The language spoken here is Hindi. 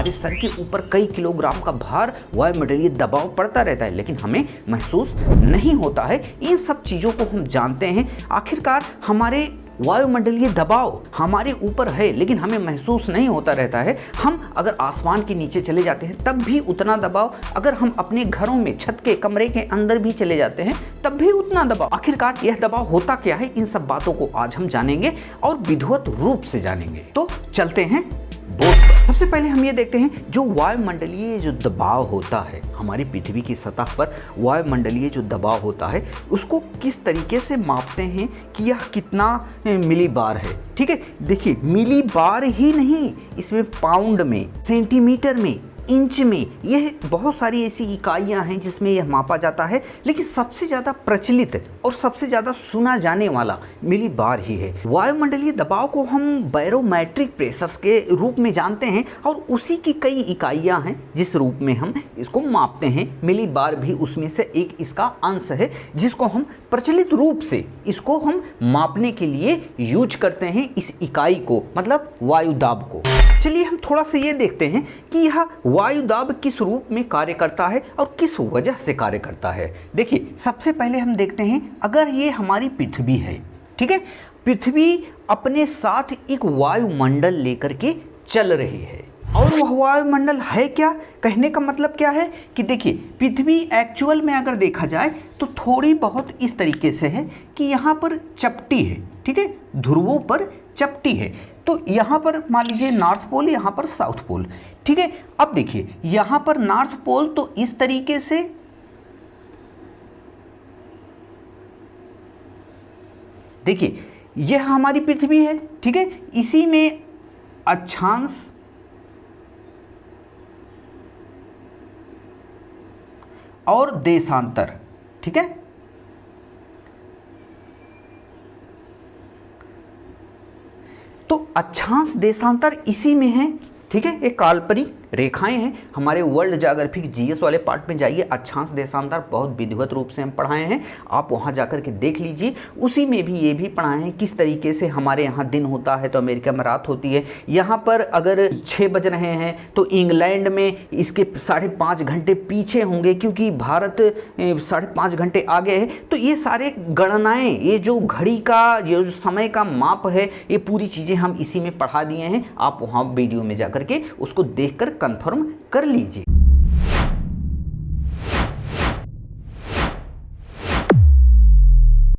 हमारे सर के ऊपर कई किलोग्राम का भार वायुमंडलीय दबाव पड़ता रहता है, लेकिन हमें महसूस नहीं होता है। इन सब चीज़ों को हम जानते हैं। आखिरकार हमारे वायुमंडलीय दबाव हमारे ऊपर है, लेकिन हमें महसूस नहीं होता रहता है। हम अगर आसमान के नीचे चले जाते हैं तब भी उतना दबाव, अगर हम अपने घरों में छत के कमरे के अंदर भी चले जाते हैं तब भी उतना दबाव। आखिरकार यह दबाव होता क्या है, इन सब बातों को आज हम जानेंगे और विधिवत रूप से जानेंगे। तो चलते हैं बोर्ड पर। सबसे पहले हम ये देखते हैं जो वायुमंडलीय जो दबाव होता है, हमारी पृथ्वी की सतह पर वायुमंडलीय जो दबाव होता है उसको किस तरीके से मापते हैं कि यह कितना मिलीबार है। ठीक है, देखिए मिलीबार ही नहीं, इसमें पाउंड में, सेंटीमीटर में, इंच में, यह बहुत सारी ऐसी इकाइयां हैं जिसमें यह मापा जाता है, लेकिन सबसे ज़्यादा प्रचलित और सबसे ज़्यादा सुना जाने वाला मिलीबार ही है। वायुमंडलीय दबाव को हम बैरोमेट्रिक प्रेशर्स के रूप में जानते हैं और उसी की कई इकाइयां हैं जिस रूप में हम इसको मापते हैं। मिलीबार भी उसमें से एक इसका अंश है जिसको हम प्रचलित रूप से इसको हम मापने के लिए यूज करते हैं, इस इकाई को, मतलब वायुदाब को। चलिए हम थोड़ा सा ये देखते हैं कि यह वायुदाब किस रूप में कार्य करता है और किस वजह से कार्य करता है। देखिए सबसे पहले हम देखते हैं, अगर ये हमारी पृथ्वी है, ठीक है, पृथ्वी अपने साथ एक वायुमंडल लेकर के चल रही है और वह वायुमंडल है क्या, कहने का मतलब क्या है कि देखिए पृथ्वी एक्चुअल में अगर देखा जाए तो थोड़ी बहुत इस तरीके से है कि यहाँ पर चपटी है, ठीक है, ध्रुवों पर चपटी है। तो यहाँ पर मान लीजिए नॉर्थ पोल, यहाँ पर साउथ पोल, ठीक है। अब देखिए यहाँ पर नॉर्थ पोल तो इस तरीके से, देखिए यह हमारी पृथ्वी है, ठीक है, इसी में अक्षांश और देशांतर, ठीक है, तो अक्षांश देशांतर इसी में है, ठीक है। ये काल्पनिक रेखाएं हैं। हमारे वर्ल्ड ज्योग्राफिक जीएस वाले पार्ट में जाइए, अक्षांश देशांतर बहुत विधिवत रूप से हम पढ़ाए हैं, आप वहां जाकर के देख लीजिए। उसी में भी ये भी पढ़ाए हैं किस तरीके से हमारे यहाँ दिन होता है तो अमेरिका में रात होती है। यहाँ पर अगर 6 बज रहे हैं तो इंग्लैंड में इसके 5.5 घंटे पीछे होंगे, क्योंकि भारत 5.5 घंटे आगे है। तो ये सारे गणनाएँ, ये जो घड़ी का, ये जो समय का माप है, ये पूरी चीज़ें हम इसी में पढ़ा दिए हैं। आप वहाँ वीडियो में जाकर के उसको देखकर कंफर्म कर लीजिए।